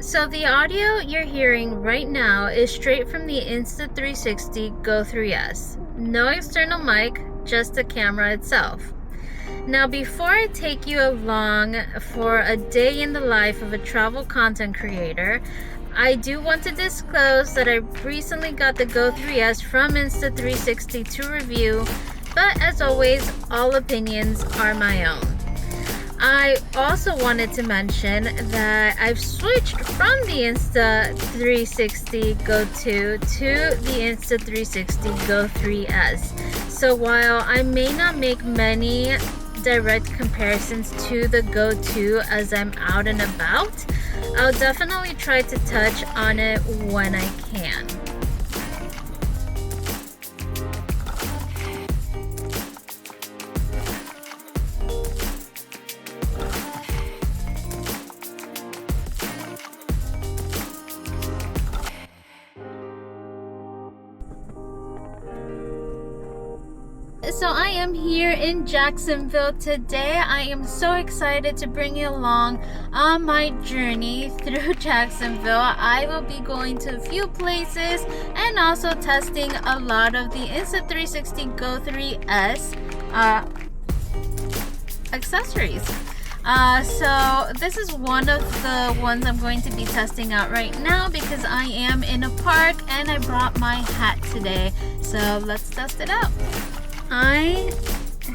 So the audio you're hearing right now is straight from the Insta360 GO 3S. No external mic, just the camera itself. Now before I take you along for a day in the life of a travel content creator, I do want to disclose that I recently got the GO 3S from Insta360 to review, but as always, all opinions are my own. I also wanted to mention that I've switched from the Insta360 GO 2 to the Insta360 GO 3S. So while I may not make many direct comparisons to the GO 2 as I'm out and about, I'll definitely try to touch on it when I can. So I am here in Jacksonville today. I am so excited to bring you along on my journey through Jacksonville. I will be going to a few places and also testing a lot of the Insta360 GO 3S accessories. So this is one of the ones I'm going to be testing out right now because I am in a park and I brought my hat today. So let's test it out. I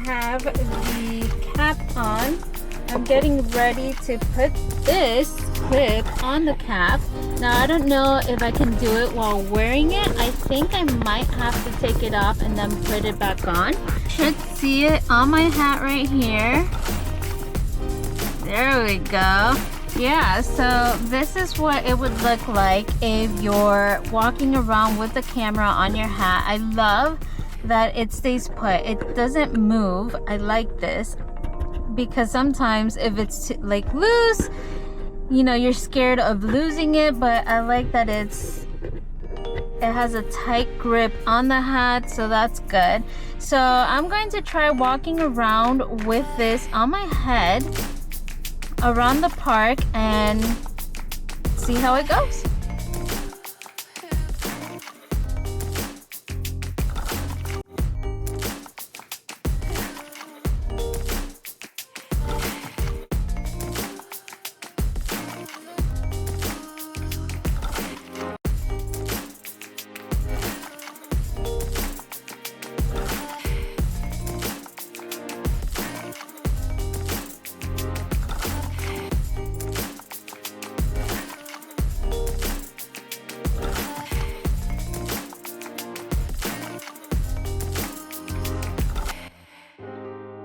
have the cap on. I'm getting ready to put this clip on the cap. Now I don't know if I can do it while wearing it. I think I might have to take it off and then put it back on. Should see it on my hat right here. There we go. Yeah, so this is what it would look like if you're walking around with the camera on your hat. I love that it stays put. It doesn't move. I like this because sometimes if it's like loose, you know, you're scared of losing it, but I like that it has a tight grip on the hat, so that's good. So I'm going to try walking around with this on my head around the park and see how it goes.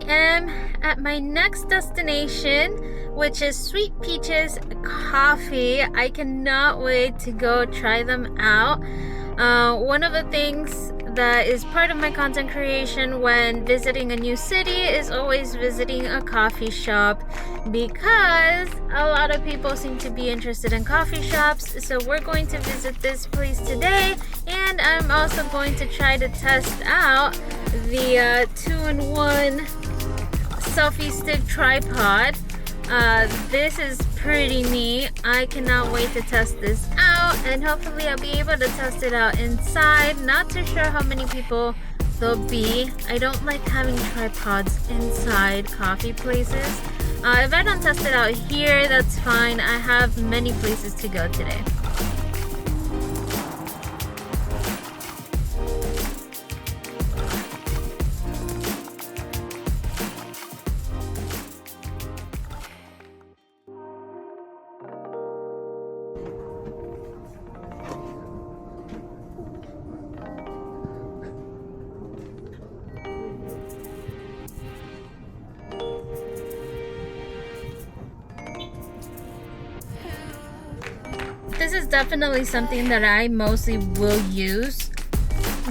Am at my next destination, which is Sweet Peaches Coffee. I cannot wait to go try them out. One of the things that is part of my content creation when visiting a new city is always visiting a coffee shop because a lot of people seem to be interested in coffee shops. So we're going to visit this place today, and I'm also going to try to test out the 2-in-1 selfie stick tripod. This is pretty neat. I cannot wait to test this out, and hopefully I'll be able to test it out inside. Not too sure how many people there'll be. I don't like having tripods inside coffee places. If I don't test it out here, that's fine. I have many places to go today. This is definitely something that I mostly will use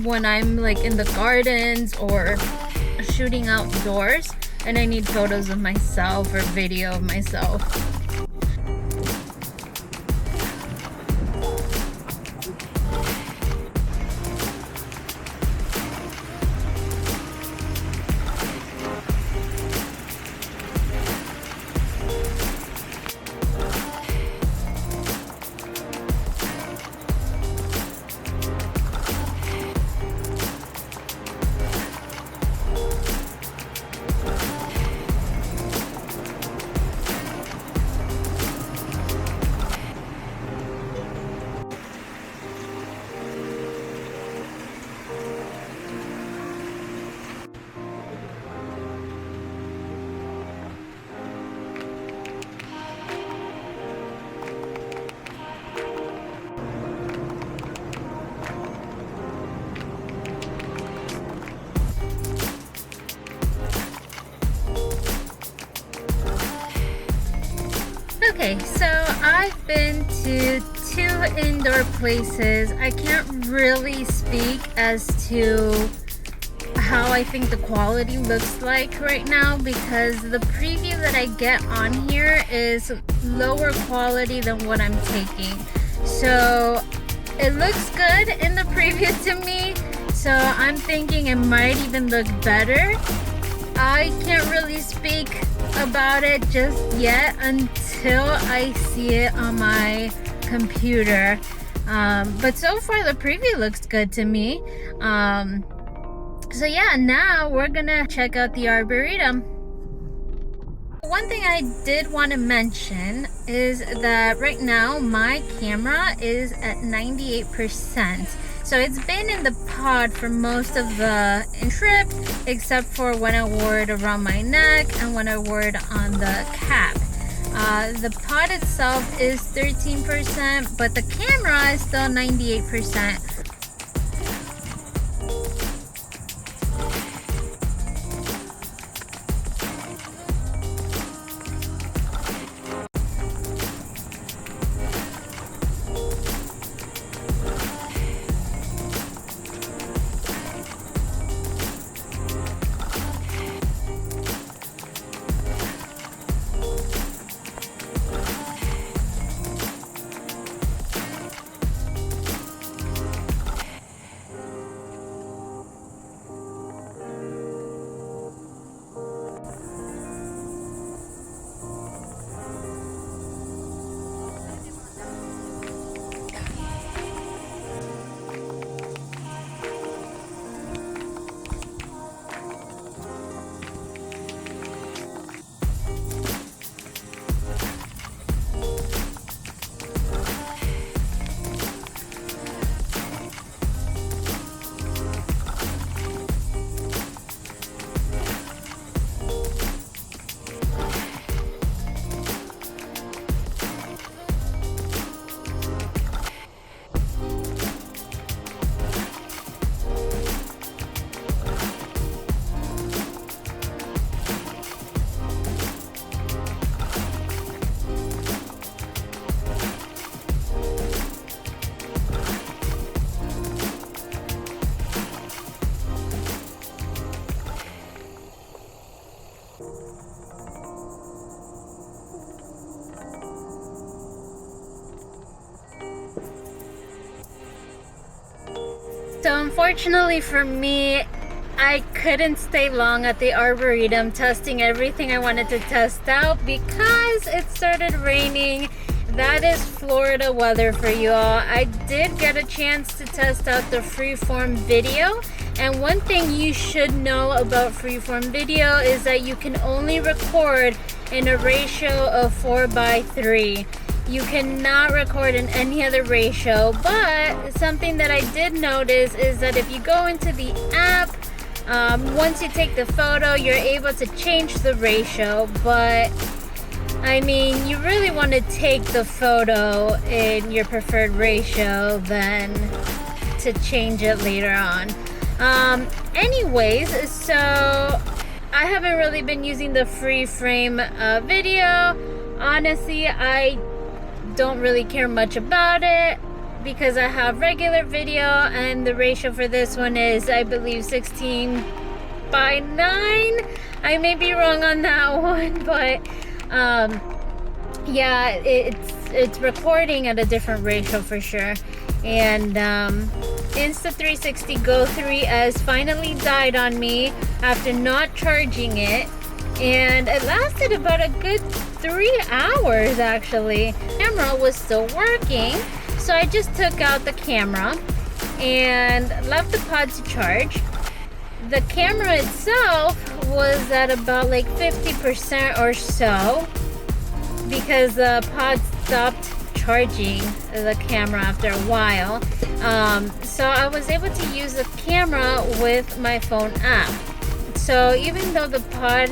when I'm like in the gardens or shooting outdoors and I need photos of myself or video of myself. So I've been to 2 indoor places. I can't really speak as to how I think the quality looks like right now, because the preview that I get on here is lower quality than what I'm taking. So it looks good in the preview to me, so I'm thinking it might even look better. I can't really speak about it just yet until I see it on my computer. But so far the preview looks good to me. So yeah, now we're gonna check out the Arboretum. One thing I did want to mention is that right now my camera is at 98%. So it's been in the pod for most of the trip, except for when I wore it around my neck and when I wore it on the cap. The pod itself is 13%, but the camera is still 98%. So unfortunately for me, I couldn't stay long at the Arboretum testing everything I wanted to test out because it started raining. That is Florida weather for you all. I did get a chance to test out the freeform video, and one thing you should know about freeform video is that you can only record in a ratio of 4:3. You cannot record in any other ratio, but something that I did notice is that if you go into the app, once you take the photo, you're able to change the ratio, but I mean, you really want to take the photo in your preferred ratio than to change it later on. Anyways, so I haven't really been using the free frame video. Honestly, I don't really care much about it because I have regular video, and the ratio for this one is, I believe, 16:9. I may be wrong on that one, but yeah, it's recording at a different ratio for sure. And Insta360 GO 3S finally died on me after not charging it, and it lasted about a good 3 hours actually. The camera was still working, so I just took out the camera and left the pod to charge. The camera itself was at about like 50% or so because the pod stopped charging the camera after a while. So I was able to use the camera with my phone app. So even though the pod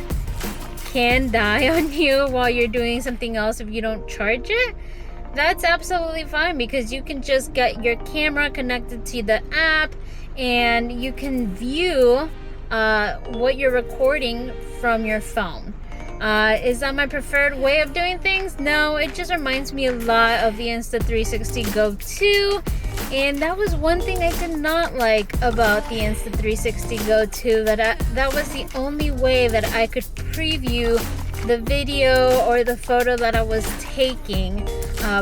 can die on you while you're doing something else if you don't charge it, that's absolutely fine, because you can just get your camera connected to the app and you can view what you're recording from your phone. Is that my preferred way of doing things? No, it just reminds me a lot of the Insta360 GO 2. And that was one thing I did not like about the Insta360 GO 2, that was the only way that I could preview the video or the photo that I was taking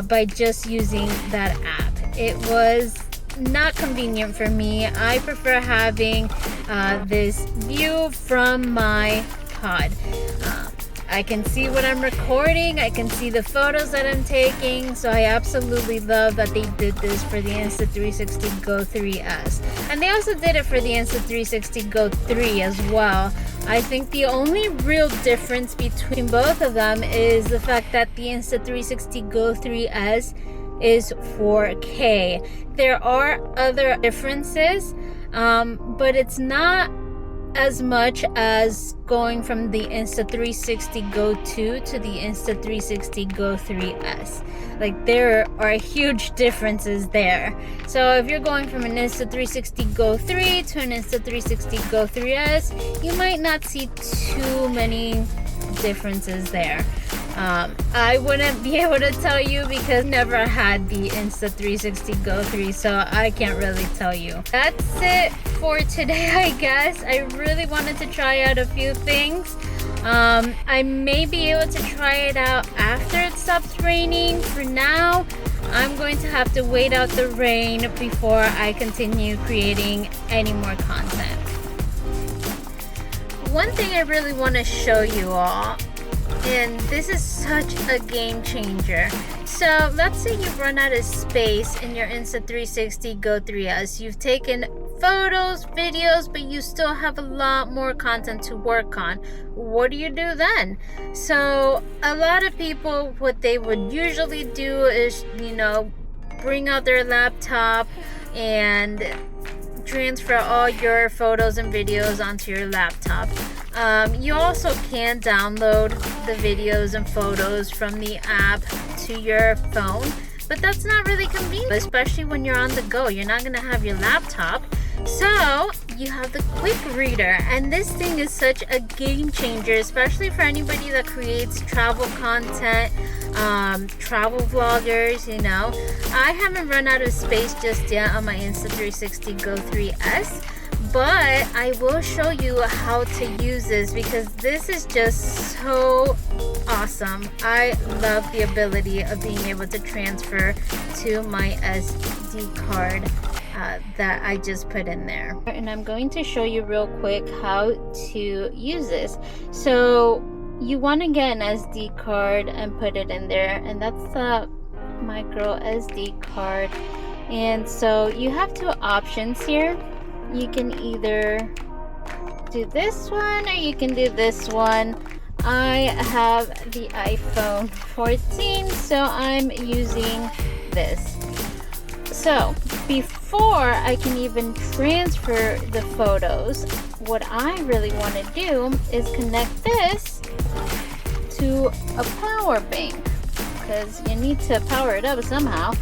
by just using that app. It was not convenient for me. I prefer having this view from my pod. I can see what I'm recording, I can see the photos that I'm taking, so I absolutely love that they did this for the Insta360 GO 3S. And they also did it for the Insta360 GO 3 as well. I think the only real difference between both of them is the fact that the Insta360 GO 3S is 4K. There are other differences, but it's not as much as going from the Insta360 GO 2 to the Insta360 GO 3S. Like, there are huge differences there. So if you're going from an Insta360 GO 3 to an Insta360 GO 3S, you might not see too many differences there. I wouldn't be able to tell you because I never had the Insta360 GO 3, so I can't really tell you. That's it for today, I guess. I really wanted to try out a few things. I may be able to try it out after it stops raining. For now, I'm going to have to wait out the rain before I continue creating any more content. One thing I really want to show you all, and this is such a game changer. So let's say you've run out of space in your Insta360 GO 3S. You've taken photos, videos, but you still have a lot more content to work on. What do you do then? So a lot of people, what they would usually do is, bring out their laptop and transfer all your photos and videos onto your laptop. You also can download the videos and photos from the app to your phone, but that's not really convenient, especially when you're on the go. You're not going to have your laptop, so you have the quick reader, and this thing is such a game changer, especially for anybody that creates travel content, travel vloggers. I haven't run out of space just yet on my Insta360 GO 3S, but I will show you how to use this because this is just so awesome. I love the ability of being able to transfer to my SD card that I just put in there. And I'm going to show you real quick how to use this. So you want to get an SD card and put it in there, and that's the micro SD card. And so you have two options here. You can either do this one or you can do this one. I have the iPhone 14, so I'm using this. So before I can even transfer the photos, what I really want to do is connect this to a power bank because you need to power it up somehow.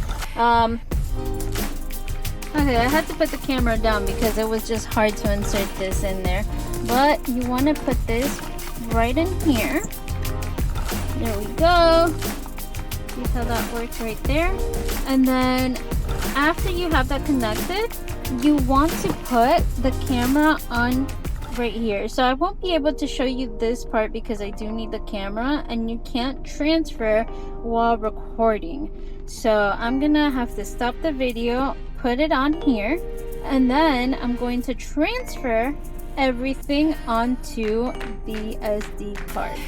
Okay, I had to put the camera down because it was just hard to insert this in there. But you want to put this right in here. There we go. See how that works right there? And then after you have that connected, you want to put the camera on right here. So I won't be able to show you this part because I do need the camera, and you can't transfer while recording. So I'm gonna have to stop the video, put it on here, and then I'm going to transfer everything onto the SD card.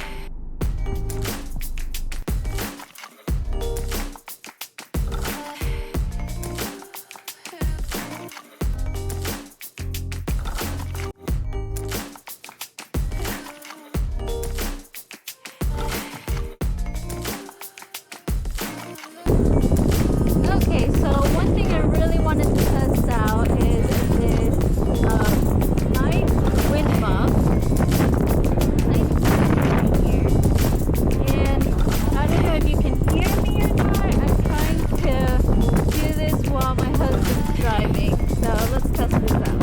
Okay, so one thing I really wanted to test out is this mic wind muff. Nice right here. And I don't know if you can hear me or not. I'm trying to do this while my husband's driving. So let's test this out.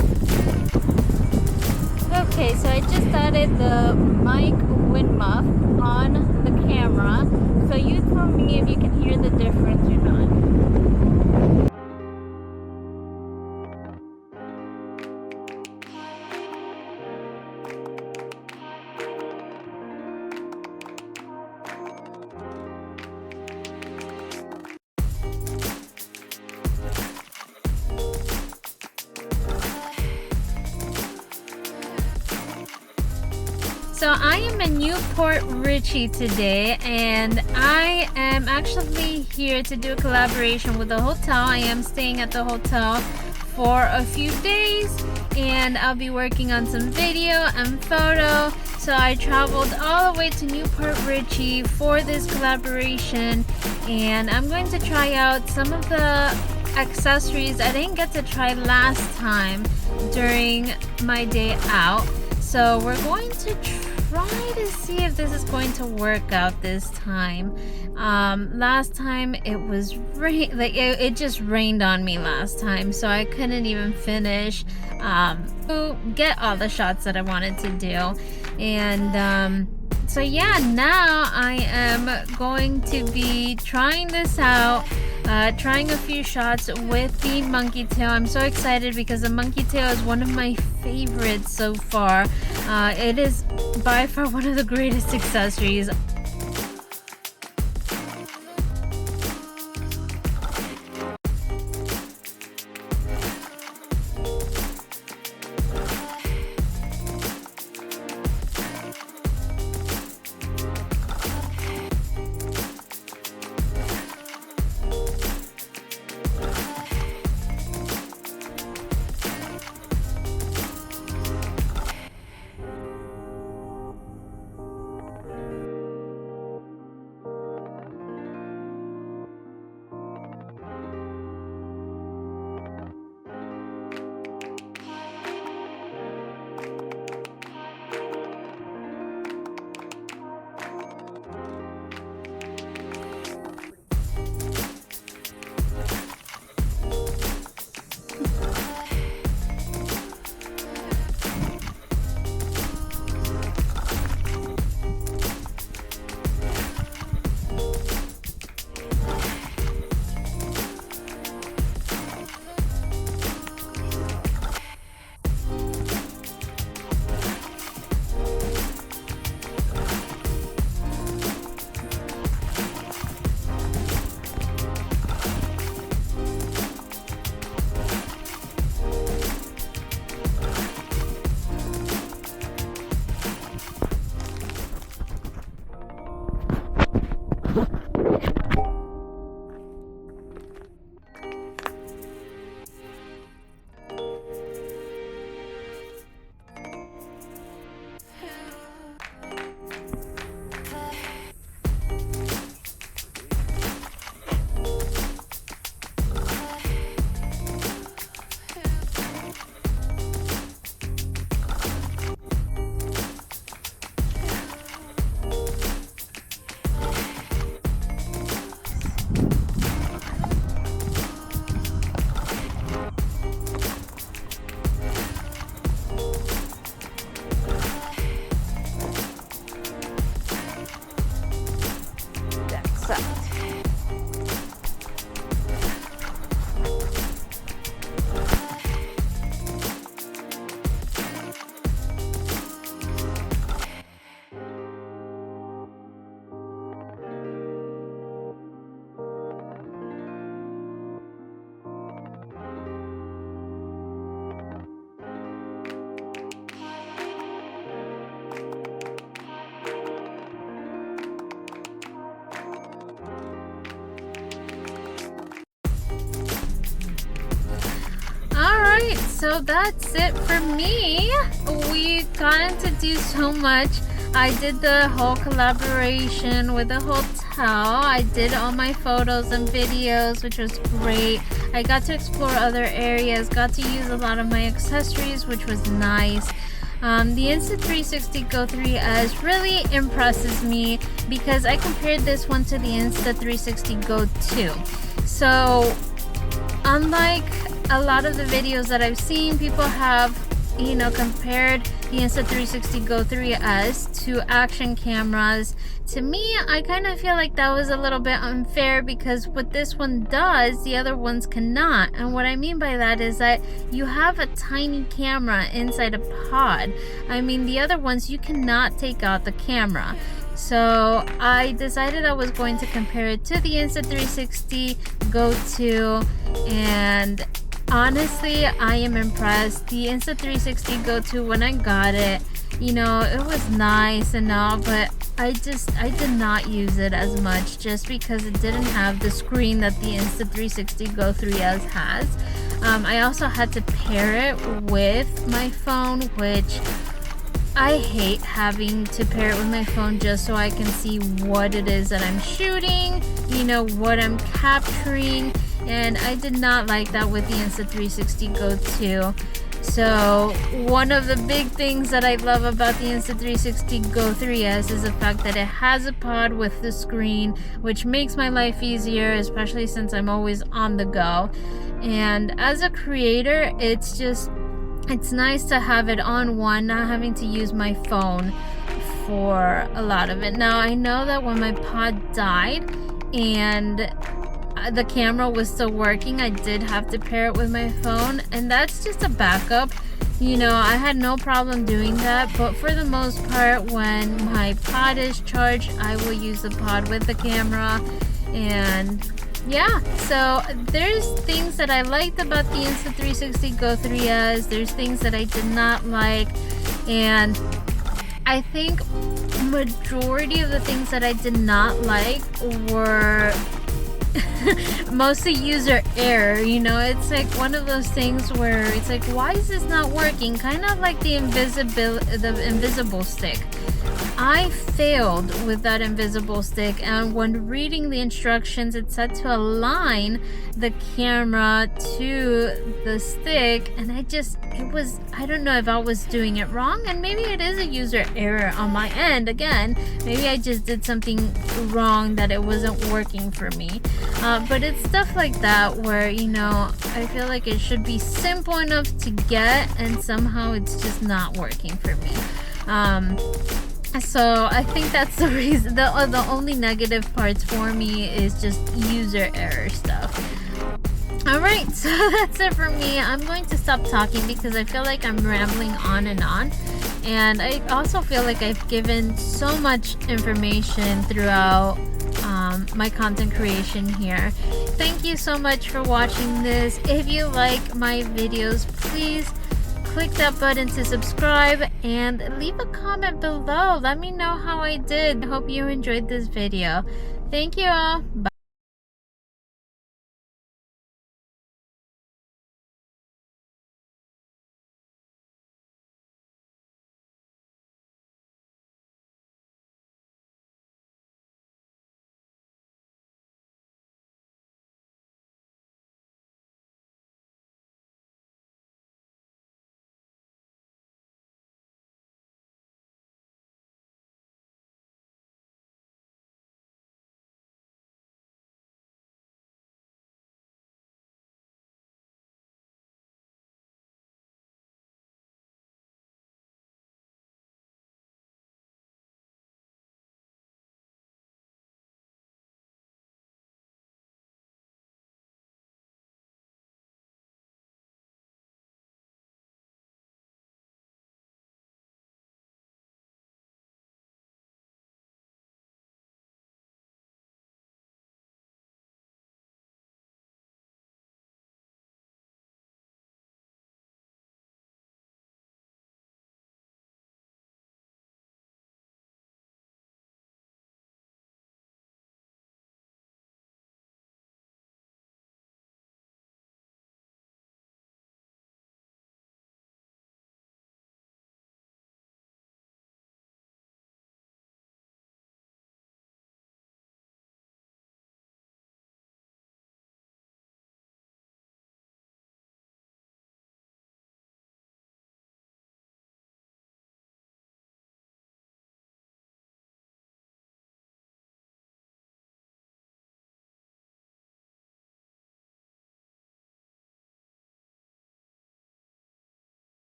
Okay, so I just added the mic wind muff. if you can hear the difference or not. So I am in Newport Richey today, and I am actually here to do a collaboration with the hotel. I am staying at the hotel for a few days, and I'll be working on some video and photo. So I traveled all the way to Newport Richey for this collaboration, and I'm going to try out some of the accessories I didn't get to try last time during my day out. So we're going to try to see if this is going to work out this time. Last time it was it just rained on me last time, so I couldn't even finish to get all the shots that I wanted to do. And so yeah, now I am going to be trying this out. Trying a few shots with the monkey tail. I'm so excited because the monkey tail is one of my favorites so far. It is by far one of the greatest accessories. So that's it for me. We got to do so much. I did the whole collaboration with the hotel. I did all my photos and videos, which was great. I got to explore other areas, got to use a lot of my accessories, which was nice. The Insta360 GO 3S really impresses me because I compared this one to the Insta360 GO 2. So unlike a lot of the videos that I've seen, people have compared the Insta360 GO 3S to action cameras, to me, I kind of feel like that was a little bit unfair, because what this one does, the other ones cannot. And what I mean by that is that you have a tiny camera inside a pod. I mean, the other ones, you cannot take out the camera. So I decided I was going to compare it to the Insta360 GO 2, and honestly, I am impressed. The Insta360 GO 2, when I got it, it was nice and all, but I did not use it as much, just because it didn't have the screen that the Insta360 GO 3S has. I also had to pair it with my phone, which I hate having to pair it with my phone just so I can see what it is that I'm shooting, what I'm capturing, and I did not like that with the Insta360 GO 2. So one of the big things that I love about the Insta360 GO 3S is the fact that it has a pod with the screen, which makes my life easier, especially since I'm always on the go. And as a creator, it's nice to have it on one, not having to use my phone for a lot of it. Now, I know that when my pod died and the camera was still working, I did have to pair it with my phone, and that's just a backup. I had no problem doing that, but for the most part, when my pod is charged, I will use the pod with the camera. And yeah, so there's things that I liked about the Insta360 GO 3S. There's things that I did not like, and I think majority of the things that I did not like were mostly user error. It's like one of those things where it's like, why is this not working? Kind of like the invisible stick. I failed with that invisible stick, and when reading the instructions, it said to align the camera to the stick, and I don't know if I was doing it wrong, and maybe it is a user error on my end. Again, maybe I just did something wrong that it wasn't working for me. But it's stuff like that where, I feel like it should be simple enough to get, and somehow it's just not working for me. So I think that's the reason. The only negative parts for me is just user error stuff. Alright, so that's it for me. I'm going to stop talking because I feel like I'm rambling on, and I also feel like I've given so much information throughout my content creation here. Thank you so much for watching this. If you like my videos, please click that button to subscribe and leave a comment below. Let me know how I did. I hope you enjoyed this video. Thank you all. Bye.